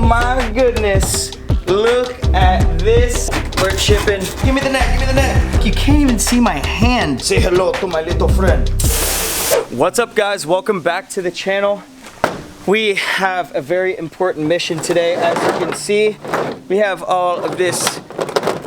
my goodness. Look at this. We're chipping. Give me the net, give me the net. You can't even see my hand. Say hello to my little friend. What's up, guys? Welcome back to the channel. We have a very important mission today. As you can see, we have all of this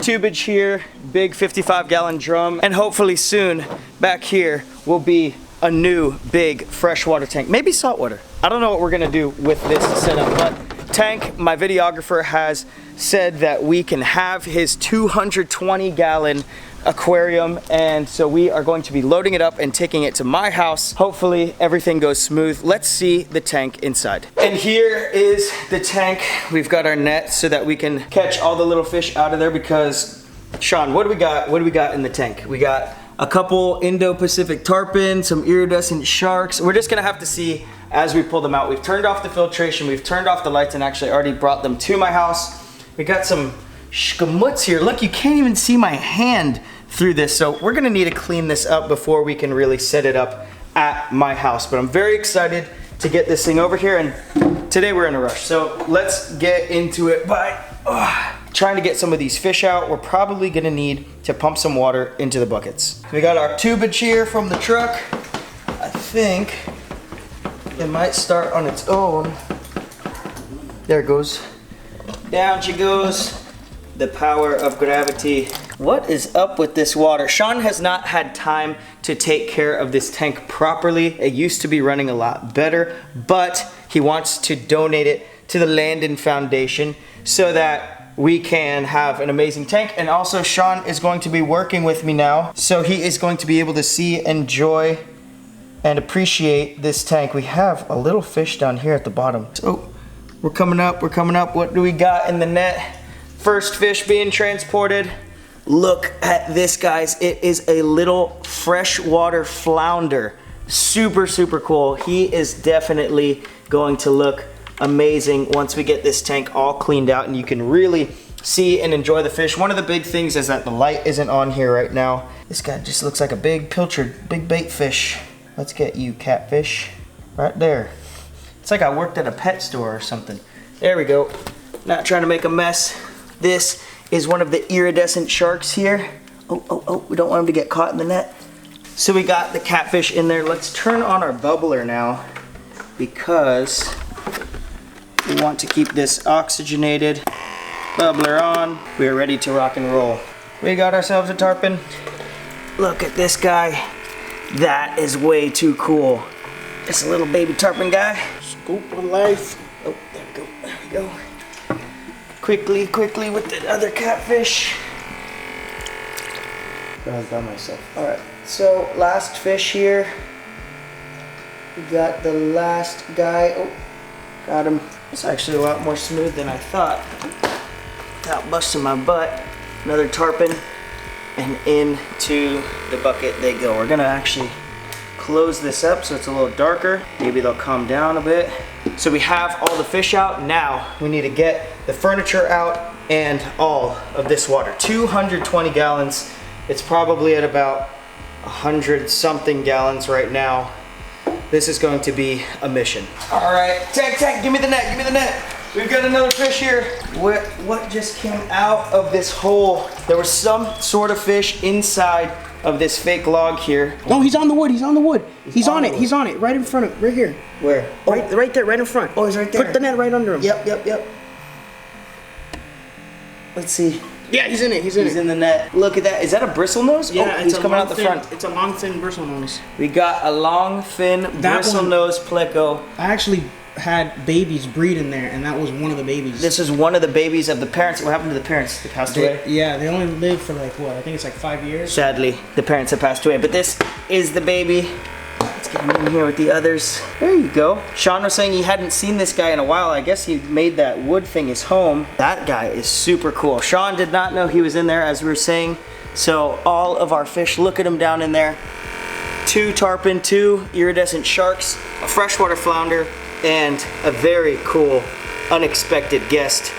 tubage here, big 55-gallon drum, and hopefully soon back here will be a new big freshwater tank, maybe saltwater. I don't know what we're gonna do with this setup, but Tank, my videographer, has said that we can have his 220-gallon aquarium, and so we are going to be loading it up and taking it to my house. Hopefully everything goes smooth. Let's see the tank inside. And here is the tank. We've got our net so that we can catch all the little fish out of there because, Sean, what do we got? What do we got in the tank? We got a couple Indo-Pacific tarpon, some iridescent sharks. We're just gonna have to see as we pull them out. We've turned off the filtration, we've turned off the lights, and actually already brought them to my house. We got some schmutz here. Look, you can't even see my hand through this, so we're gonna need to clean this up before we can really set it up at my house. But I'm very excited to get this thing over here, and today we're in a rush, so let's get into it by trying to get some of these fish out. We're probably gonna need to pump some water into the buckets. We got our tubage here from the truck. I think it might start on its own. There it goes. Down she goes. The power of gravity. What is up with this water? Sean has not had time to take care of this tank properly. It used to be running a lot better, but he wants to donate it to the Landon Foundation so that we can have an amazing tank. And also Sean is going to be working with me now, so he is going to be able to see, enjoy, and appreciate this tank. We have a little fish down here at the bottom. So we're coming up, we're coming up. What do we got in the net? First fish being transported. Look at this, guys. It is a little freshwater flounder. Super, super cool. He is definitely going to look amazing once we get this tank all cleaned out and you can really see and enjoy the fish. One of the big things is that the light isn't on here right now. This guy just looks like a big pilchard, big bait fish. Let's get you, catfish. Right there. It's like I worked at a pet store or something. There we go. Not trying to make a mess. This is one of the iridescent sharks here. Oh, we don't want him to get caught in the net. So we got the catfish in there. Let's turn on our bubbler now because we want to keep this oxygenated. Bubbler on. We are ready to rock and roll. We got ourselves a tarpon. Look at this guy. That is way too cool. Just a little baby tarpon guy. Scoop of life. Oh, there we go. There we go. Quickly, quickly with the other catfish. I was by myself. Alright, so last fish here. We got the last guy. Oh, got him. It's actually a lot more smooth than I thought. Without busting my butt. Another tarpon. And into the bucket they go. We're gonna actually close this up so it's a little darker. Maybe they'll calm down a bit. So we have all the fish out. Now we need to get the furniture out and all of this water. 220 gallons. It's probably at about 100 something gallons right now. This is going to be a mission. All right, Tank, give me the net, give me the net. We've got another fish here. What just came out of this hole? There was some sort of fish inside of this fake log here. No, he's on the wood, he's on the wood. He's on it, right in front of, right here. Where? Oh, right there, right in front. Oh, he's right there. Put the net right under him. Yep. Let's see. Yeah, he's in it, he's in the net. Look at that. Is that a bristlenose? Yeah, oh, he's coming out the front. It's a long, thin bristlenose. We got a long, thin bristlenose pleco. I actually had babies breed in there, and that was one of the babies. This is one of the babies of the parents. What happened to the parents? They passed away? Yeah, they only lived for like, what, I think it's like 5 years. Sadly, the parents have passed away, but this is the baby. Let's get him in here with the others. There you go. Sean was saying he hadn't seen this guy in a while. I guess he made that wood thing his home. That guy is super cool. Sean did not know he was in there, as we were saying. So all of our fish, look at him down in there. 2 tarpon, 2 iridescent sharks, a freshwater flounder, and a very cool, unexpected guest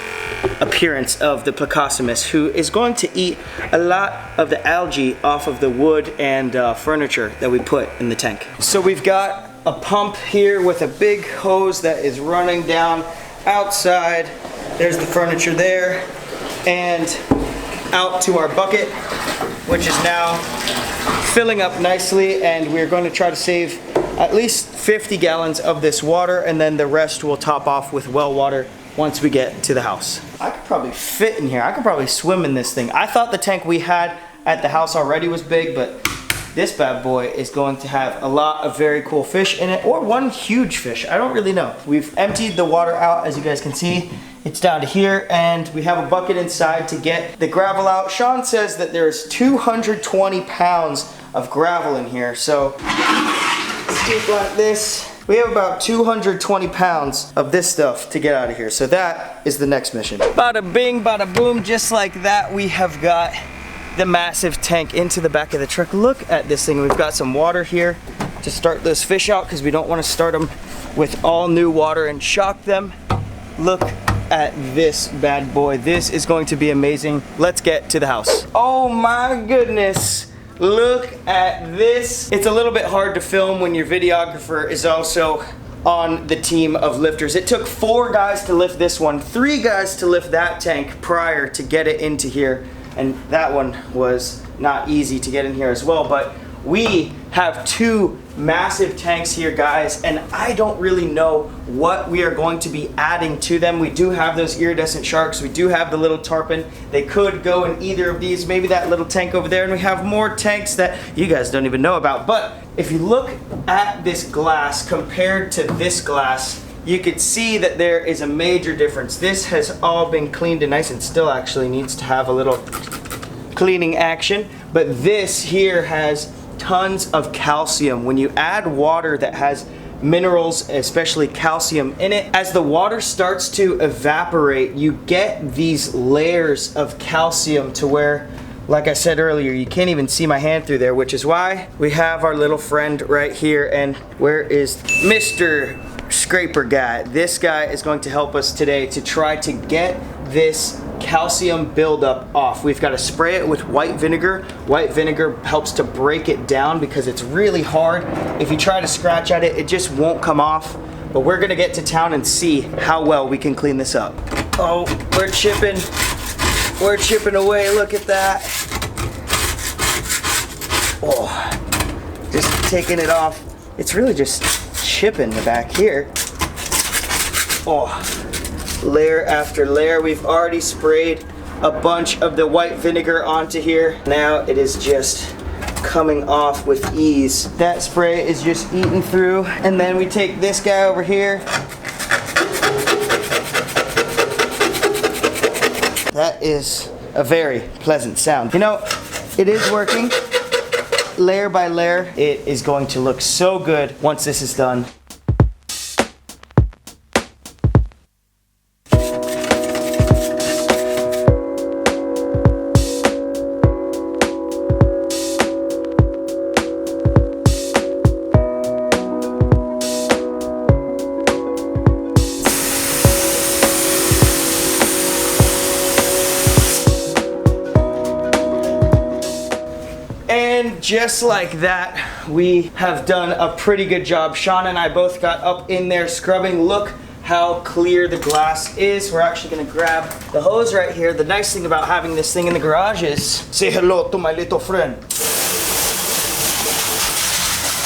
appearance of the Plecostomus, who is going to eat a lot of the algae off of the wood and furniture that we put in the tank. So we've got a pump here with a big hose that is running down outside. There's the furniture there. And out to our bucket, which is now filling up nicely, and we're going to try to save at least 50 gallons of this water, and then the rest we'll top off with well water once we get to the house. I could probably fit in here. I could probably swim in this thing. I thought the tank we had at the house already was big, but this bad boy is going to have a lot of very cool fish in it, or one huge fish. I don't really know. We've emptied the water out, as you guys can see. It's down to here, and we have a bucket inside to get the gravel out. Sean says that there's 220 pounds of gravel in here, so scoop like this. We have about 220 pounds of this stuff to get out of here, so that is the next mission. Bada bing, bada boom, just like that, we have got the massive tank into the back of the truck. Look at this thing. We've got some water here to start those fish out because we don't want to start them with all new water and shock them. Look at this bad boy. This is going to be amazing. Let's get to the house. Oh my goodness. Look at this. It's a little bit hard to film when your videographer is also on the team of lifters. It took 4 guys to lift this one, 3 guys to lift that tank prior to get it into here. And that one was not easy to get in here as well, but we have 2 massive tanks here, guys, and I don't really know what we are going to be adding to them. We do have those iridescent sharks, we do have the little tarpon. They could go in either of these, maybe that little tank over there, and we have more tanks that you guys don't even know about. But if you look at this glass compared to this glass, you could see that there is a major difference. This has all been cleaned and nice, and still actually needs to have a little cleaning action. But this here has tons of calcium. When you add water that has minerals, especially calcium in it, as the water starts to evaporate, you get these layers of calcium to where, like I said earlier, you can't even see my hand through there, which is why we have our little friend right here. And where is Mr. Scraper guy? This guy is going to help us today to try to get this calcium buildup off. We've got to spray it with white vinegar. White vinegar helps to break it down because it's really hard. If you try to scratch at it, it just won't come off. But we're gonna get to town and see how well we can clean this up. Oh, we're chipping away. Look at that. Oh, just taking it off. It's really just chipping the back here. Oh, layer after layer. We've already sprayed a bunch of the white vinegar onto here. Now it is just coming off with ease. That spray is just eating through, and then we take this guy over here. That is a very pleasant sound. You know, it is working. Layer by layer, it is going to look so good once this is done. And just like that, we have done a pretty good job. Sean and I both got up in there scrubbing. Look how clear the glass is. We're actually gonna grab the hose right here. The nice thing about having this thing in the garage is, say hello to my little friend.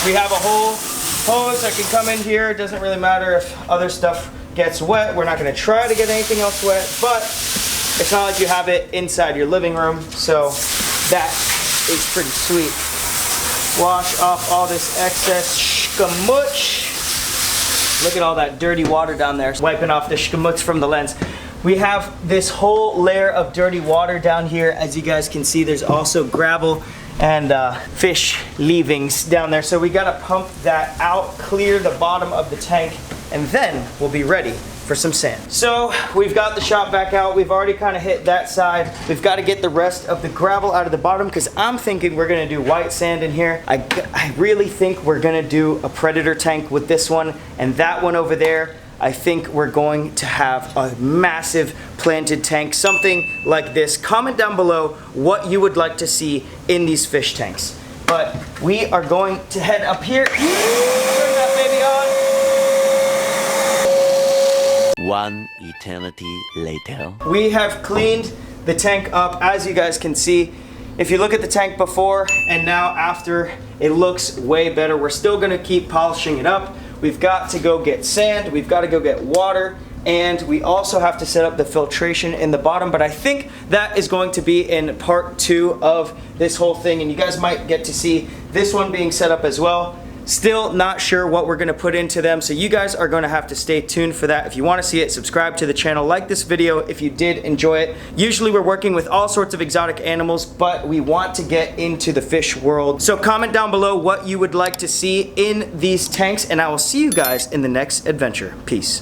We have a whole hose that can come in here. It doesn't really matter if other stuff gets wet. We're not gonna try to get anything else wet, but it's not like you have it inside your living room, so that is pretty sweet. Wash off all this excess schmutz. Look at all that dirty water down there, wiping off the schmutz from the lens. We have this whole layer of dirty water down here. As you guys can see, there's also gravel and fish leavings down there. So we gotta pump that out, clear the bottom of the tank, and then we'll be ready for some sand. So we've got the shop back out. We've already kind of hit that side. We've got to get the rest of the gravel out of the bottom because I'm thinking we're gonna do white sand in here. I really think we're gonna do a predator tank with this one, and that one over there, I think we're going to have a massive planted tank, something like this. Comment down below what you would like to see in these fish tanks. But we are going to head up here. Turn that baby on. One eternity later. We have cleaned the tank up, as you guys can see. If you look at the tank before and now after, it looks way better. We're still gonna keep polishing it up. We've got to go get sand, we've got to go get water, and we also have to set up the filtration in the bottom, but I think that is going to be in part 2 of this whole thing, and you guys might get to see this one being set up as well. Still not sure what we're gonna put into them, so you guys are gonna have to stay tuned for that. If you wanna see it, subscribe to the channel, like this video if you did enjoy it. Usually we're working with all sorts of exotic animals, but we want to get into the fish world. So comment down below what you would like to see in these tanks, and I will see you guys in the next adventure. Peace.